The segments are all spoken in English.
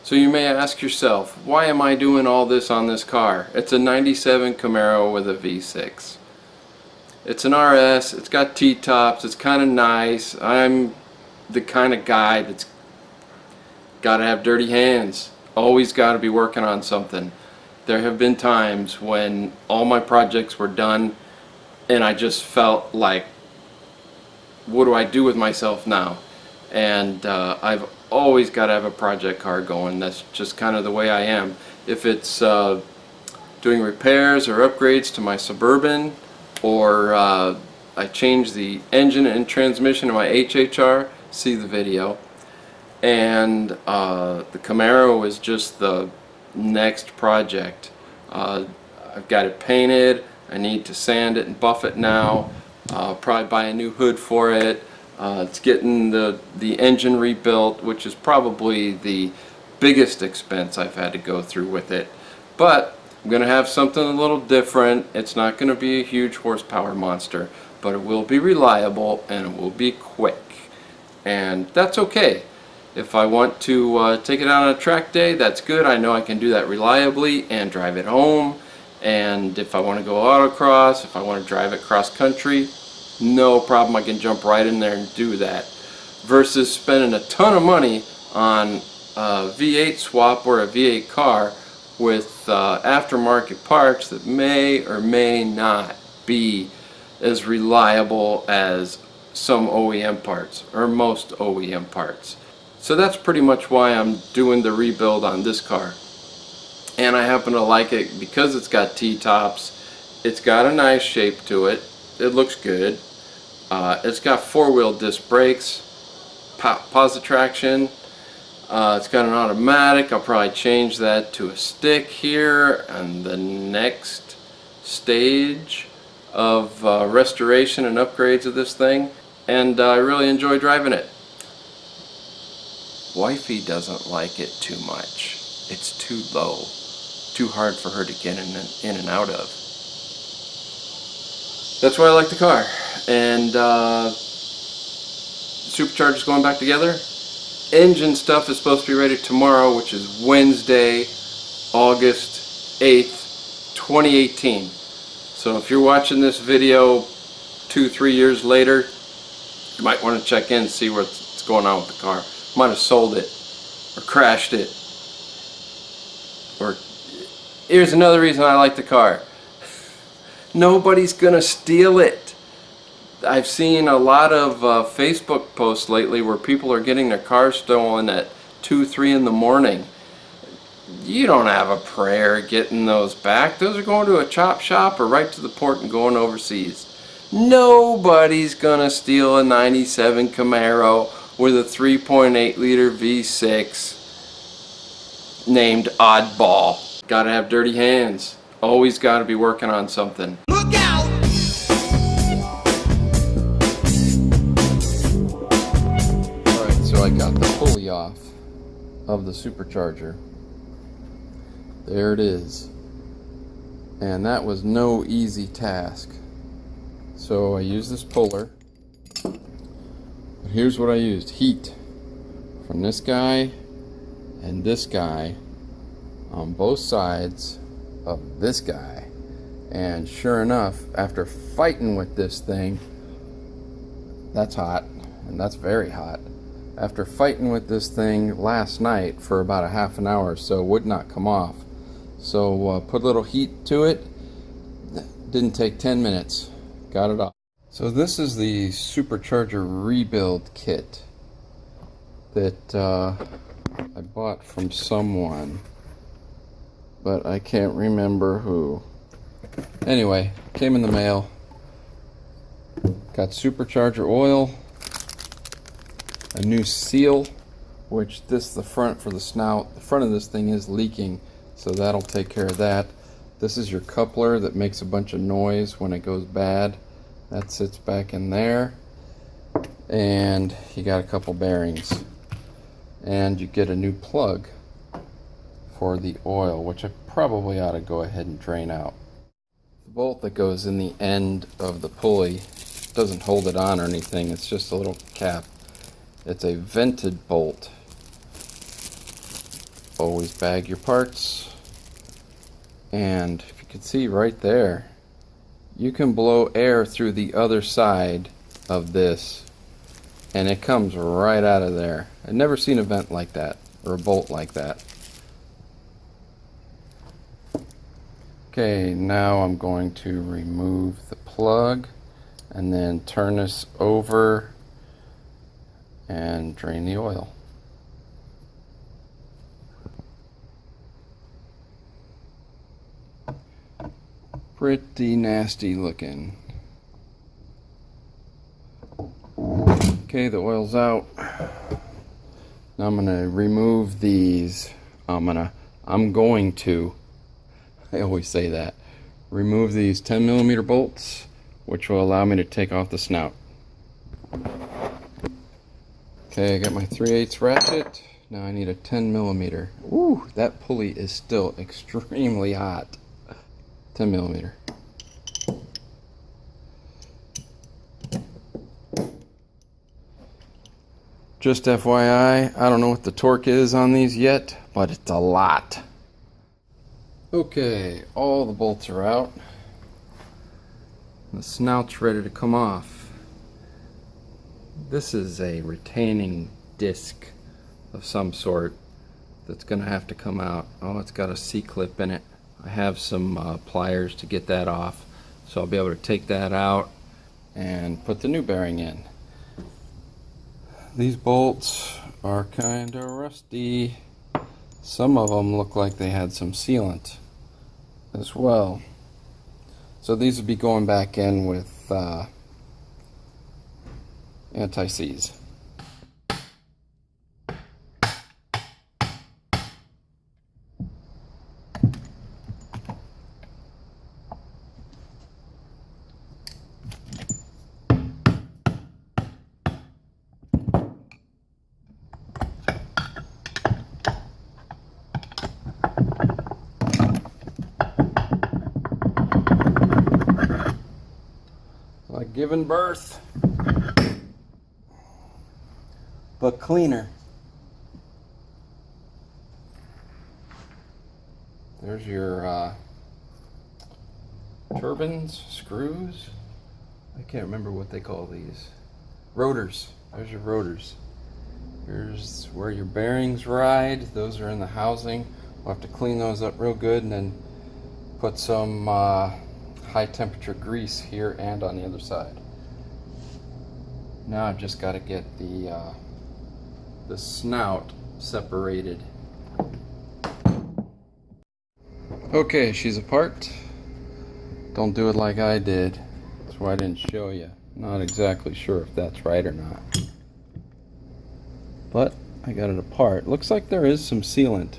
So you may ask yourself, why am I doing all this on this car? It's a 97 Camaro with a V6. It's an RS, it's got T-tops, it's kind of nice. I'm the kind of guy that's got to have dirty hands. Always got to be working on something. There have been times when all my projects were done and I just felt like, what do I do with myself now? And I've always got to have a project car going. That's just kind of the way I am. If it's doing repairs or upgrades to my Suburban, or I change the engine and transmission in my HHR, see the video. And the Camaro is just the next project. I've got it painted. I need to sand it and buff it now. Probably buy a new hood for it. It's getting the engine rebuilt, which is probably the biggest expense I've had to go through with it. But I'm going to have something a little different. It's not going to be a huge horsepower monster, but it will be reliable and it will be quick. And that's okay. If I want to take it out on a track day, that's good. I know I can do that reliably and drive it home. And if I want to go autocross, if I want to drive it cross country, no problem. I can jump right in there and do that. Versus spending a ton of money on a V8 swap or a V8 car with aftermarket parts that may or may not be as reliable as some OEM parts or most OEM parts. So that's pretty much why I'm doing the rebuild on this car. And I happen to like it because it's got T-tops. It's got a nice shape to it. It looks good. It's got four-wheel disc brakes, positive traction. It's got an automatic. I'll probably change that to a stick here and the next stage of restoration and upgrades of this thing. And I really enjoy driving it. Wifey doesn't like it too much. It's too low, too hard for her to get in and out of. That's why I like the car. And Supercharger's going back together. Engine stuff is supposed to be ready tomorrow, which is Wednesday, August 8th, 2018. So if you're watching this video 2-3 years later, you might want to check in and see what's going on with the car. Might have sold it or crashed it. Or here's another reason I like the car. Nobody's gonna steal it. I've seen a lot of Facebook posts lately where people are getting their cars stolen at 2-3 in the morning. You don't have a prayer getting those back. Those are going to a chop shop or right to the port and going overseas. Nobody's gonna steal a 97 Camaro with a 3.8 liter V6 named Oddball. Gotta have dirty hands. Always gotta be working on something. Look out! Alright, so I got the pulley off of the Supercharger. There it is. And that was no easy task. So I used this puller. But here's what I used. Heat from this guy and this guy on both sides of this guy. And sure enough, after fighting with this thing, that's hot, and that's very hot. After fighting with this thing last night for about a half an hour or so, it would not come off. So put a little heat to it. Didn't take 10 minutes. Got it off. So this is the Supercharger rebuild kit that I bought from someone, but I can't remember who. Anyway, came in the mail. Got Supercharger oil, a new seal, which the front for the snout, the front of this thing is leaking, so that'll take care of that. This is your coupler that makes a bunch of noise when it goes bad. That sits back in there. And you got a couple bearings. And you get a new plug for the oil, which I probably ought to go ahead and drain out. The bolt that goes in the end of the pulley doesn't hold it on or anything, it's just a little cap. It's a vented bolt always bag your parts. And if you can see right there, you can blow air through the other side of this and it comes right out of there. I've never seen a vent like that or a bolt like that. Okay, now I'm going to remove the plug and then turn this over and drain the oil. Pretty nasty looking. Okay, the oil's out. Now I'm gonna remove these. I'm going to, I always say that, remove these 10mm bolts, which will allow me to take off the snout. Okay, I got my 3/8 ratchet. Now I need a 10mm. Ooh, that pulley is still extremely hot. 10mm. Just FYI, I don't know what the torque is on these yet, but it's a lot. Okay, all the bolts are out. The snout's ready to come off. This is a retaining disc of some sort that's gonna have to come out. Oh, it's got a C-clip in it. I have some pliers to get that off, so I'll be able to take that out and put the new bearing in. These bolts are kind of rusty. Some of them look like they had some sealant as well. So these will be going back in with anti-seize. Like giving birth, but cleaner. There's your turbines, screws. I can't remember what they call these. Rotors. There's your rotors. Here's where your bearings ride. Those are in the housing. We'll have to clean those up real good and then put some high temperature grease here and on the other side. Now I've just got to get the snout separated. Okay, she's apart. Don't do it like I did. That's why I didn't show you. Not exactly sure if that's right or not. But I got it apart. Looks like there is some sealant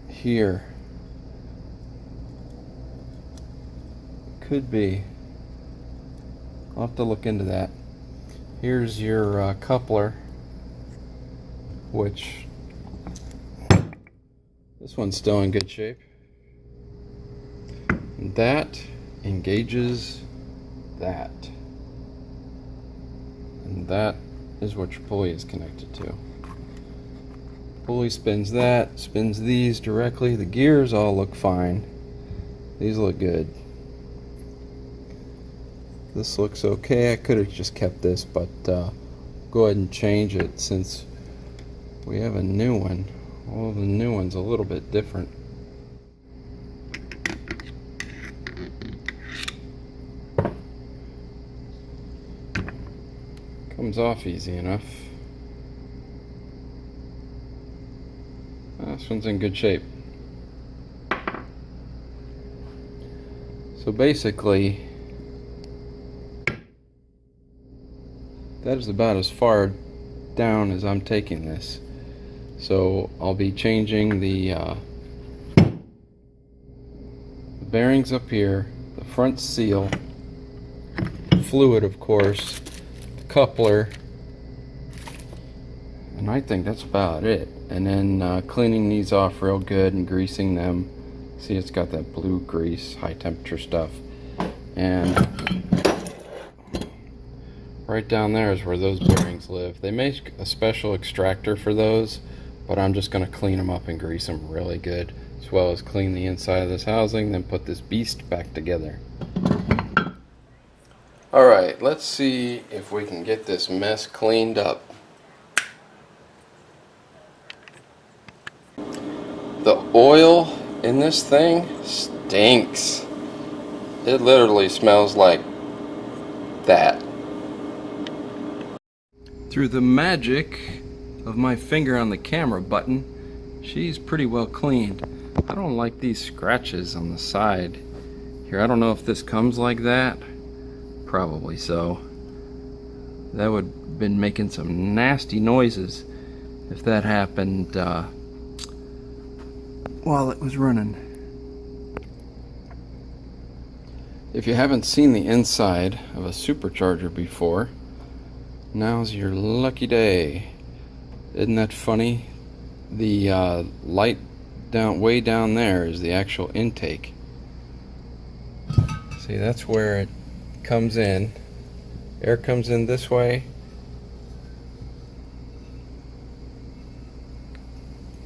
here. Could be. I'll have to look into that. Here's your coupler, which this one's still in good shape. And that engages that. And that is what your pulley is connected to. Pulley spins that, spins these directly. The gears all look fine. These look good. This looks okay. I could have just kept this, but go ahead and change it since we have a new one. Well, the new one's a little bit different. Comes off easy enough. This one's in good shape. So basically, that is about as far down as I'm taking this. So I'll be changing the bearings up here, the front seal, fluid of course, the coupler, and I think that's about it. And then cleaning these off real good and greasing them. See, it's got that blue grease, high temperature stuff. And right down there is where those bearings live. They make a special extractor for those, but I'm just going to clean them up and grease them really good, as well as clean the inside of this housing, then put this beast back together. Alright, let's see if we can get this mess cleaned up. The oil in this thing stinks. It literally smells like that. Through the magic of my finger on the camera button, she's pretty well cleaned. I don't like these scratches on the side here. I don't know if this comes like that. Probably so. That would have been making some nasty noises if that happened while it was running. If you haven't seen the inside of a supercharger before, now's your lucky day. Isn't that funny? The light way down there is the actual intake. See, that's where it comes in. Air comes in this way,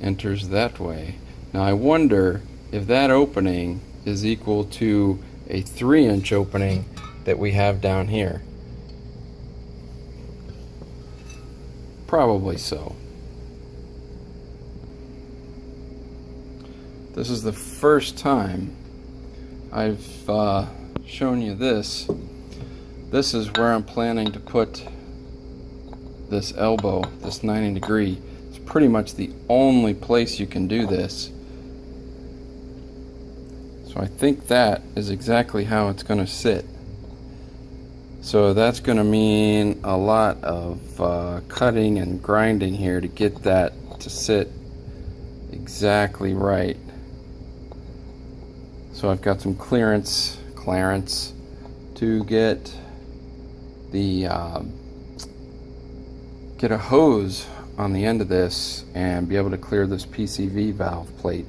enters that way. Now I wonder if that opening is equal to a 3-inch opening that we have down here. Probably so. This is the first time I've shown you this. This is where I'm planning to put this elbow, this 90 degree. It's pretty much the only place you can do this. So I think that is exactly how it's going to sit. So that's going to mean a lot of cutting and grinding here to get that to sit exactly right. So I've got some clearance to get the get a hose on the end of this and be able to clear this PCV valve plate.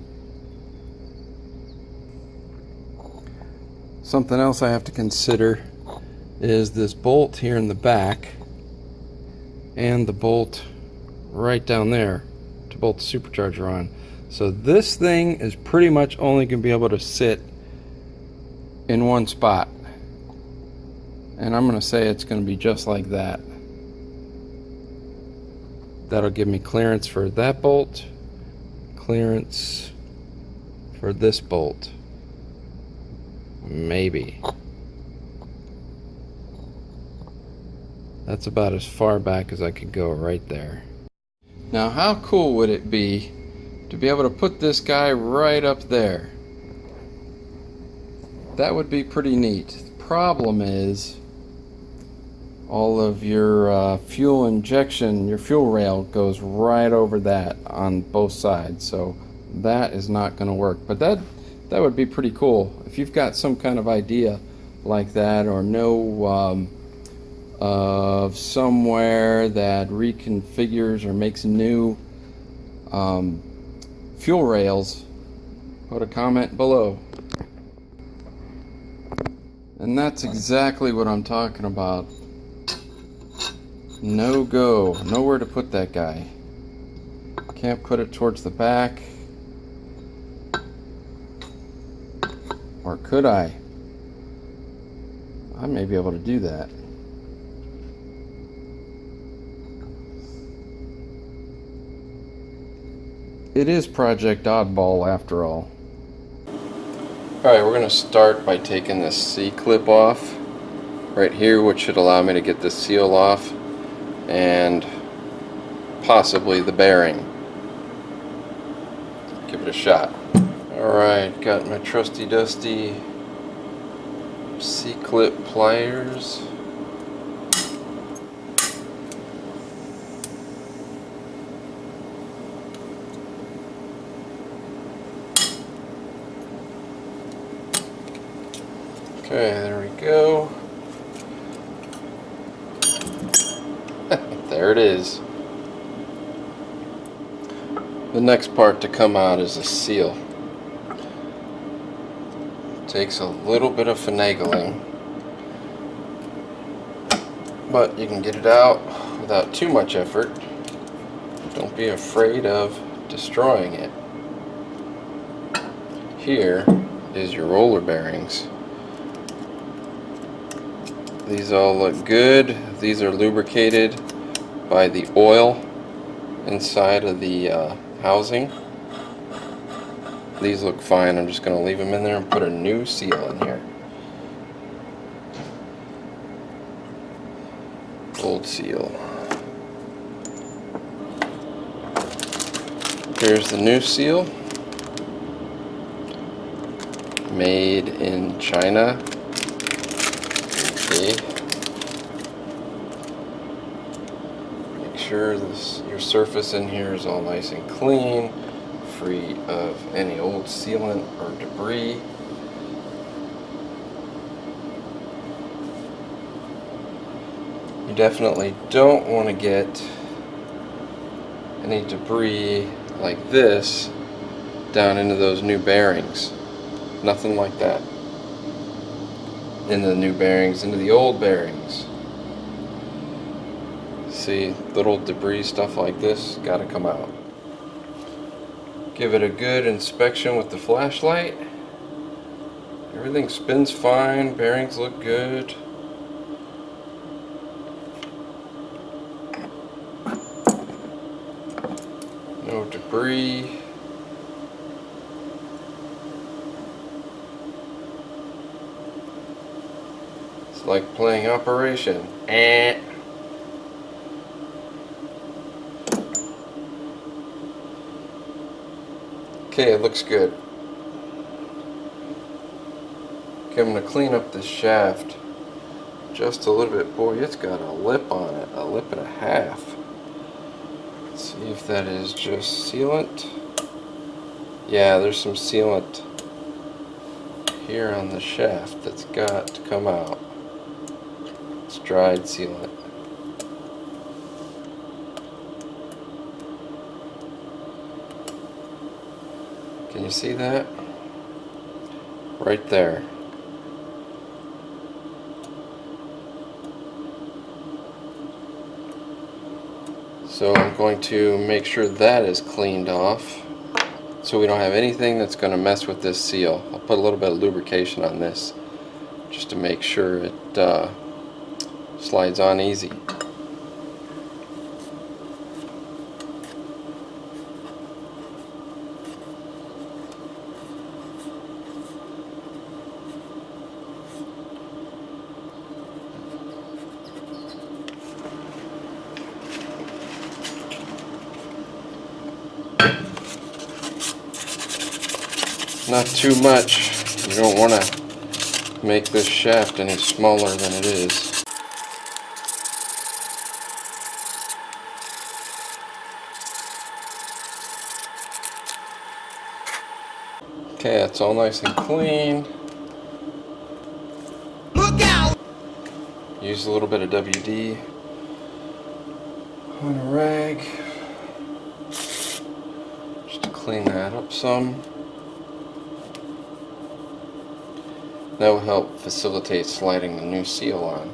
Something else I have to consider is this bolt here in the back and the bolt right down there to bolt the supercharger on. So this thing is pretty much only going to be able to sit in one spot. And I'm going to say it's going to be just like that. That'll give me clearance for that bolt, clearance for this bolt. Maybe. That's about as far back as I could go right there. Now how cool would it be to be able to put this guy right up there? That would be pretty neat. The problem is all of your fuel injection, your fuel rail goes right over that on both sides, so that is not going to work. But that would be pretty cool if you've got some kind of idea like that, or know of somewhere that reconfigures or makes new fuel rails. Put a comment below. And that's exactly what I'm talking about. No go. Nowhere to put that guy. Can't put it towards the back. Or could I? I may be able to do that. It is Project Oddball after all. Alright, we're going to start by taking this C-clip off right here, which should allow me to get the seal off and possibly the bearing. Give it a shot. Alright, got my trusty dusty C-clip pliers. Okay, there we go. There it is. The next part to come out is the seal. Takes a little bit of finagling, but you can get it out without too much effort. Don't be afraid of destroying it. Here is your roller bearings. These all look good. These are lubricated by the oil inside of the housing. These look fine. I'm just going to leave them in there and put a new seal in here. Old seal. Here's the new seal. Made in China. Okay. Make sure your surface in here is all nice and clean, free of any old sealant or debris. You definitely don't want to get any debris like this down into those new bearings. Nothing like that. Into the new bearings, into the old bearings. See, little debris stuff like this gotta come out. Give it a good inspection with the flashlight. Everything spins fine, bearings look good. No debris. It's like playing Operation. Okay, it looks good. Okay, I'm going to clean up this shaft just a little bit. Boy, it's got a lip on it, a lip and a half. Let's see if that is just sealant. Yeah, there's some sealant here on the shaft that's got to come out. It's dried sealant. Can you see that? Right there. So I'm going to make sure that is cleaned off so we don't have anything that's going to mess with this seal. I'll put a little bit of lubrication on this just to make sure it slides on easy. Not too much. You don't want to make this shaft any smaller than it is. Okay, it's all nice and clean. Look out! Use a little bit of WD on a rag just to clean that up some. That will help facilitate sliding the new seal on.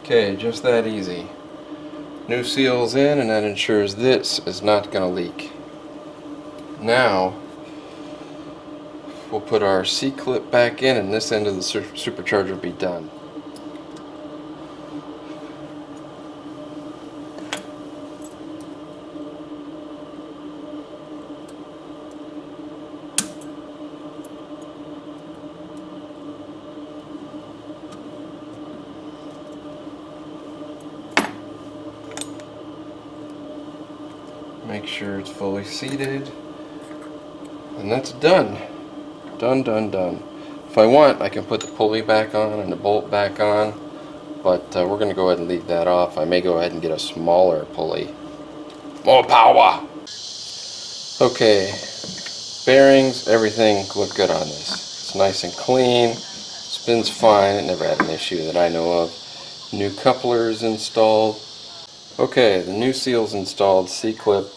Okay, just that easy. New seal's in, and that ensures this is not going to leak. Now, we'll put our C-clip back in, and this end of the supercharger will be done. Make sure it's fully seated, and that's done. Done. If I want, I can put the pulley back on and the bolt back on, but we're going to go ahead and leave that off. I may go ahead and get a smaller pulley. More power! Okay, bearings, everything looked good on this. It's nice and clean, spins fine, it never had an issue that I know of. New couplers installed. Okay, the new seals installed, C-clip.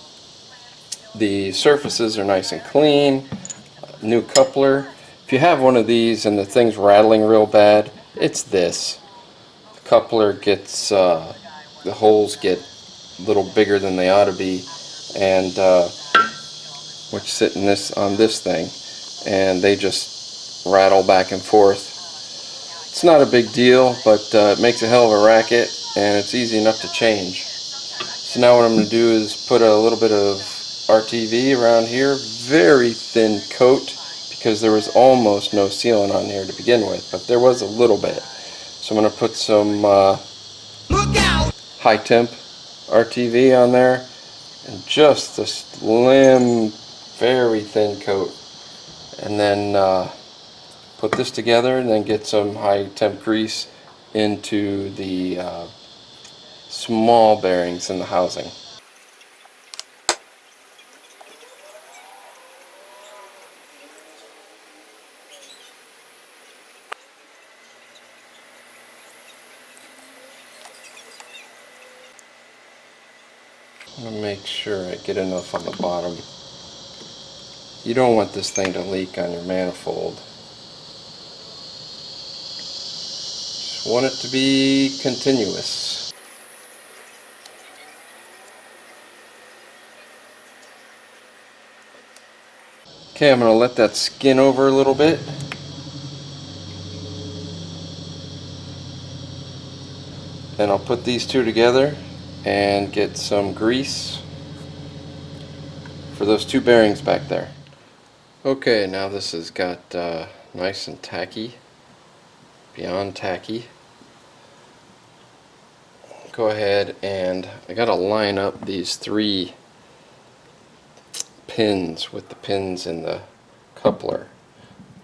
The surfaces are nice and clean. New coupler. If you have one of these and the thing's rattling real bad, it's this. The coupler gets, the holes get a little bigger than they ought to be, and which sit in this on this thing, and they just rattle back and forth. It's not a big deal, but it makes a hell of a racket, and it's easy enough to change. So now what I'm going to do is put a little bit of RTV around here, very thin coat, because there was almost no sealant on here to begin with, but there was a little bit. So I'm going to put some high temp RTV on there, and just a slim, very thin coat, and then put this together and then get some high temp grease into the small bearings in the housing. I'm going to make sure I get enough on the bottom. You don't want this thing to leak on your manifold. Just want it to be continuous. Okay, I'm going to let that skin over a little bit. Then I'll put these two together and get some grease for those two bearings back there. Okay, now this has got nice and tacky, beyond tacky. Go ahead and I gotta line up these three pins with the pins in the coupler.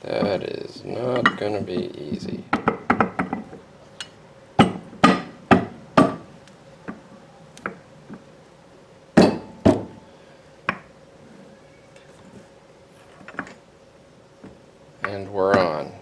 That is not gonna be easy. And we're on.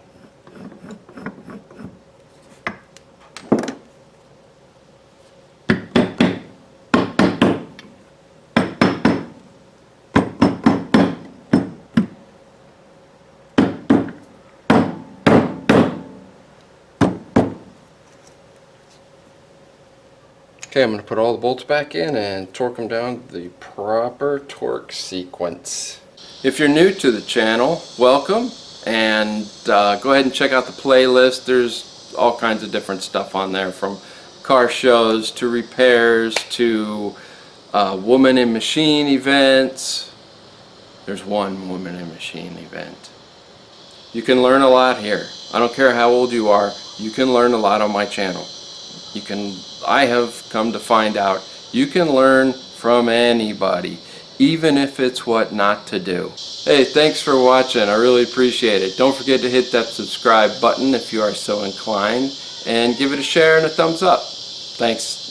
Okay, I'm going to put all the bolts back in and torque them down the proper torque sequence. If you're new to the channel, welcome. And go ahead and check out the playlist. There's all kinds of different stuff on there, from car shows to repairs to woman in machine events. There's one woman in machine event. You can learn a lot here. I don't care how old you are, you can learn a lot on my channel. I have come to find out you can learn from anybody, even if it's what not to do. Hey, thanks for watching. I really appreciate it. Don't forget to hit that subscribe button if you are so inclined, and give it a share and a thumbs up. Thanks.